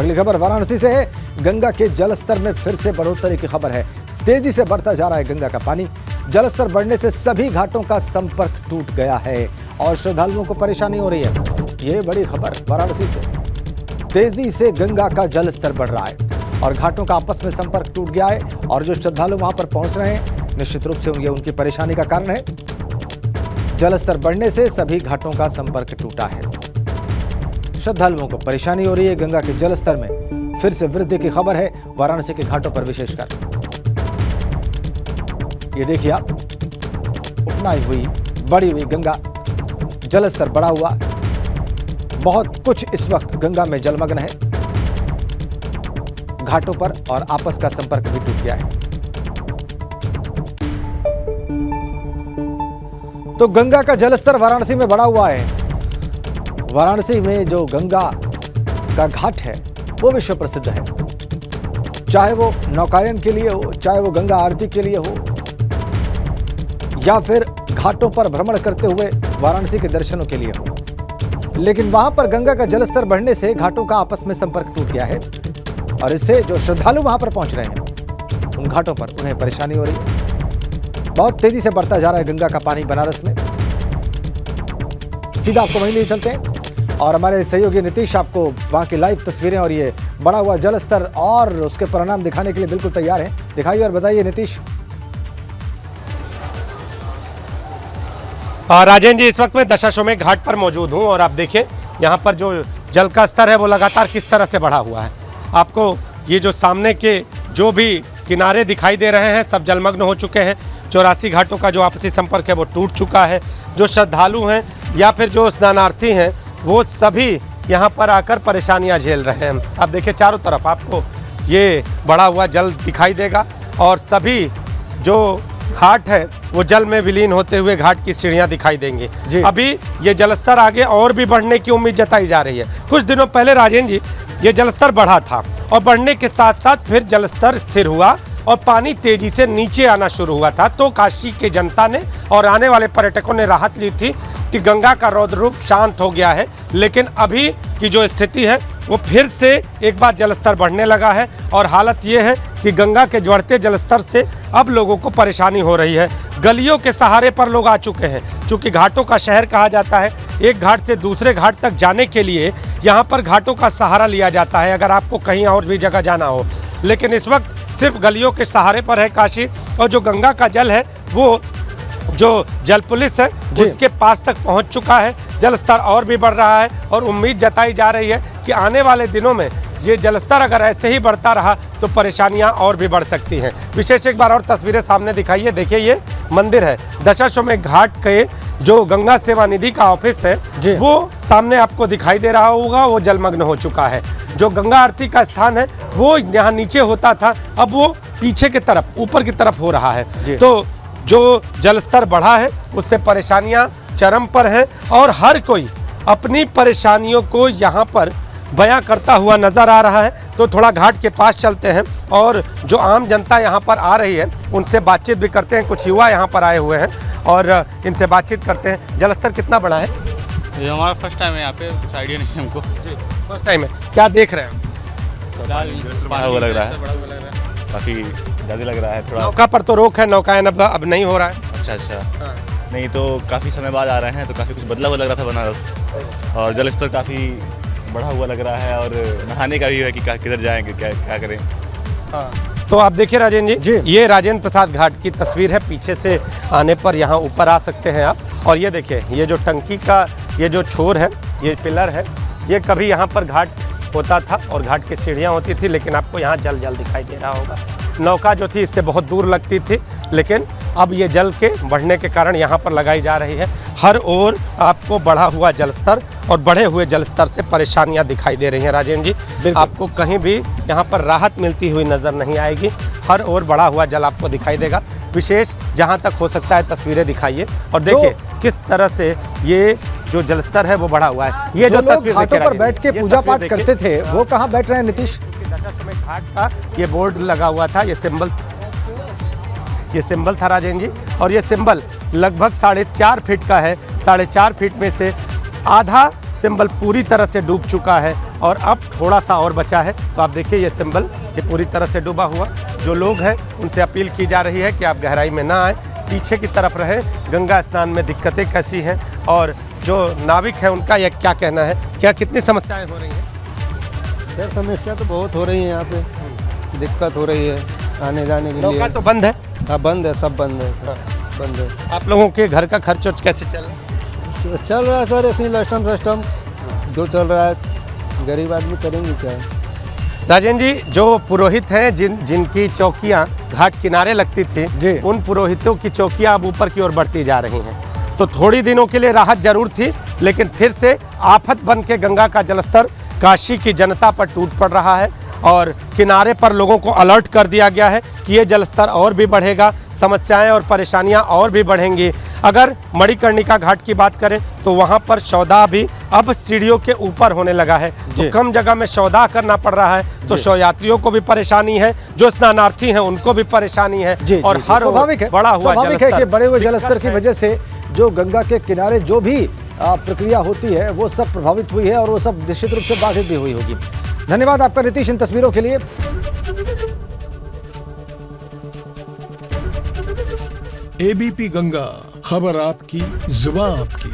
अगली खबर वाराणसी से है। गंगा के जलस्तर में फिर से बढ़ोतरी की खबर है। तेजी से बढ़ता जा रहा है गंगा का पानी। जलस्तर बढ़ने से सभी घाटों का संपर्क टूट गया है और श्रद्धालुओं को परेशानी हो रही है। ये बड़ी खबर वाराणसी से। तेजी से गंगा का जलस्तर बढ़ रहा है और घाटों का आपस में संपर्क टूट गया है और जो श्रद्धालु वहां पर पहुंच रहे हैं निश्चित रूप से उनकी परेशानी का कारण है। जलस्तर बढ़ने से सभी घाटों का संपर्क टूटा है। श्रद्धालुओं को परेशानी हो रही है। गंगा के जलस्तर में फिर से वृद्धि की खबर है वाराणसी के घाटों पर विशेषकर। ये देखिए आप, उफनाई हुई बढ़ी हुई गंगा, जलस्तर बढ़ा हुआ, बहुत कुछ इस वक्त गंगा में जलमग्न है घाटों पर और आपस का संपर्क भी टूट गया है। तो गंगा का जलस्तर वाराणसी में बढ़ा हुआ है। वाराणसी में जो गंगा का घाट है वो विश्व प्रसिद्ध है, चाहे वो नौकायन के लिए हो, चाहे वो गंगा आरती के लिए हो, या फिर घाटों पर भ्रमण करते हुए वाराणसी के दर्शनों के लिए हो। लेकिन वहां पर गंगा का जलस्तर बढ़ने से घाटों का आपस में संपर्क टूट गया है और इससे जो श्रद्धालु वहां पर पहुंच रहे हैं उन घाटों पर उन्हें परेशानी हो रही है। बहुत तेजी से बढ़ता जा रहा है गंगा का पानी बनारस में। सीधा आपको वहीं ले चलते हैं और हमारे सहयोगी नीतीश आपको वहां की लाइव तस्वीरें और ये बढ़ा हुआ जलस्तर और उसके परिणाम दिखाने के लिए बिल्कुल तैयार हैं। दिखाइए और बताइए नीतीश। राजेंद्र जी, इस वक्त मैं दशाश्वमेध घाट पर मौजूद हूं और आप देखिए यहाँ पर जो जल का स्तर है वो लगातार किस तरह से बढ़ा हुआ है। आपको ये जो सामने के जो भी किनारे दिखाई दे रहे हैं सब जलमग्न हो चुके हैं। 84 घाटों का जो आपसी संपर्क है वो टूट चुका है। जो श्रद्धालु हैं या फिर जो स्नानार्थी हैं वो सभी यहाँ पर आकर परेशानियाँ झेल रहे हैं। आप देखिए चारों तरफ आपको ये बढ़ा हुआ जल दिखाई देगा और सभी जो घाट है वो जल में विलीन होते हुए घाट की सीढ़ियाँ दिखाई देंगी। अभी ये जलस्तर आगे और भी बढ़ने की उम्मीद जताई जा रही है। कुछ दिनों पहले राजेंद्र जी ये जलस्तर बढ़ा था और बढ़ने के साथ साथ फिर जलस्तर स्थिर हुआ और पानी तेजी से नीचे आना शुरू हुआ था। तो काशी की जनता ने और आने वाले पर्यटकों ने राहत ली थी कि गंगा का रौद्र रूप शांत हो गया है। लेकिन अभी की जो स्थिति है वो फिर से एक बार जलस्तर बढ़ने लगा है और हालत ये है कि गंगा के बढ़ते जलस्तर से अब लोगों को परेशानी हो रही है। गलियों के सहारे पर लोग आ चुके हैं। चूँकि घाटों का शहर कहा जाता है, एक घाट से दूसरे घाट तक जाने के लिए यहाँ पर घाटों का सहारा लिया जाता है अगर आपको कहीं और भी जगह जाना हो। लेकिन इस वक्त सिर्फ गलियों के सहारे पर है काशी और जो गंगा का जल है वो जो जल पुलिस है उसके पास तक पहुंच चुका है। जलस्तर और भी बढ़ रहा है और उम्मीद जताई जा रही है कि आने वाले दिनों में ये जलस्तर अगर ऐसे ही बढ़ता रहा तो परेशानियां और भी बढ़ सकती हैं। विशेष एक बार और तस्वीरें सामने दिखाइए। देखिए ये मंदिर है दशाश्वमेध घाट के जो गंगा सेवा निधि का ऑफिस है वो सामने आपको दिखाई दे रहा होगा। वो जलमग्न हो चुका है। जो गंगा आरती का स्थान है वो यहाँ नीचे होता था, अब वो पीछे की तरफ ऊपर की तरफ हो रहा है। तो जो जलस्तर बढ़ा है उससे परेशानियां चरम पर हैं और हर कोई अपनी परेशानियों को यहाँ पर बयां करता हुआ नजर आ रहा है। तो थोड़ा घाट के पास चलते हैं और जो आम जनता यहाँ पर आ रही है उनसे बातचीत भी करते हैं। कुछ युवा यहाँ पर आए हुए हैं और इनसे बातचीत करते हैं। जलस्तर कितना बढ़ा है? ये हमारा फर्स्ट टाइम है यहाँ पे, कुछ आइडिया नहीं है हमको। फर्स्ट टाइम है। क्या देख रहे हैं? बढ़ा हुआ लग रहा है, काफ़ी ज़्यादा लग रहा है थोड़ा। नौका पर तो रोक है, नौकायन अब नहीं हो रहा है। अच्छा नहीं तो काफ़ी समय बाद आ रहे हैं तो काफ़ी कुछ बदला हुआ लग रहा था बनारस और जलस्तर काफ़ी बढ़ा हुआ लग रहा है और नहाने का भी है कि किधर जाएंगे, क्या करें। तो आप देखिए राजेंद्र जी, ये राजेंद्र प्रसाद घाट की तस्वीर है। पीछे से आने पर यहाँ ऊपर आ सकते हैं आप और ये देखिए ये जो टंकी का ये जो छोर है, ये पिलर है, ये कभी यहाँ पर घाट होता था और घाट की सीढ़ियाँ होती थी। लेकिन आपको यहाँ जल दिखाई दे रहा होगा। नौका जो थी इससे बहुत दूर लगती थी लेकिन अब ये जल के बढ़ने के कारण यहाँ पर लगाई जा रही है। हर ओर आपको बढ़ा हुआ जलस्तर और बढ़े हुए जलस्तर से परेशानियाँ दिखाई दे रही हैं राजेंद्र जी। आपको कहीं भी यहाँ पर राहत मिलती हुई नज़र नहीं आएगी। हर ओर बढ़ा हुआ जल आपको दिखाई देगा। विशेष जहाँ तक हो सकता है तस्वीरें दिखाइए और देखिए किस तरह से ये जो जलस्तर है वो बढ़ा हुआ है। ये जो तस्वीर घाटों पर बैठ के पूजा पाठ करते थे वो कहाँ बैठ रहे हैं नीतीश? दशाश्वमेध घाट का ये बोर्ड लगा हुआ था, ये सिंबल था राजेंद्र जी और ये सिंबल लगभग 4.5 फीट का है। 4.5 फीट में से आधा सिंबल पूरी तरह से डूब चुका है और अब थोड़ा सा और बचा है। तो आप देखिए ये सिंबल ये पूरी तरह से डूबा हुआ। जो लोग हैं उनसे अपील की जा रही है कि आप गहराई में ना आए, पीछे की तरफ रहें। गंगा स्नान में दिक्कतें कैसी हैं और जो नाविक हैं उनका यह क्या कहना है, क्या कितनी समस्याएं हो रही हैं? सर समस्या तो बहुत हो रही है, यहाँ पे दिक्कत हो रही है आने जाने के लिए। नौका तो बंद है। हाँ बंद है, सब बंद है सर, बंद है। आप लोगों के घर का खर्च वर्च कैसे चल रहा है? चल रहा है सर ऐसे ही लस्टम सस्टम जो चल रहा है, गरीब आदमी करेंगे क्या। राजेंद्र जी, जो पुरोहित हैं जिनकी चौकियां घाट किनारे लगती जी। थी, उन पुरोहितों की चौकियां अब ऊपर की ओर बढ़ती जा रही हैं। तो थोड़ी दिनों के लिए राहत जरूर थी, लेकिन फिर से आफत बन के गंगा का जलस्तर काशी की जनता पर टूट पड़ रहा है और किनारे पर लोगों को अलर्ट कर दिया गया है कि ये जलस्तर और भी बढ़ेगा, समस्याएं और परेशानियां और भी बढ़ेंगी। अगर मणिकर्णिका घाट की बात करें तो वहां पर शौदा भी अब सीढ़ियों के ऊपर होने लगा है, तो कम जगह में शौदा करना पड़ रहा है। तो शव यात्रियों को भी परेशानी है, जो स्नानार्थी हैं उनको भी परेशानी है। और हर स्वाभाविक है, बड़ा हुआ स्वाभाविक है कि बढ़े हुए दिक्कत जलस्तर की है। वजह से जो गंगा के किनारे जो भी प्रक्रिया होती है वो सब प्रभावित हुई है और वो सब निश्चित रूप से बाधित भी हुई होगी। धन्यवाद आपका नीतीश इन तस्वीरों के लिए। एबीपी गंगा, खबर आपकी, जुबान आपकी।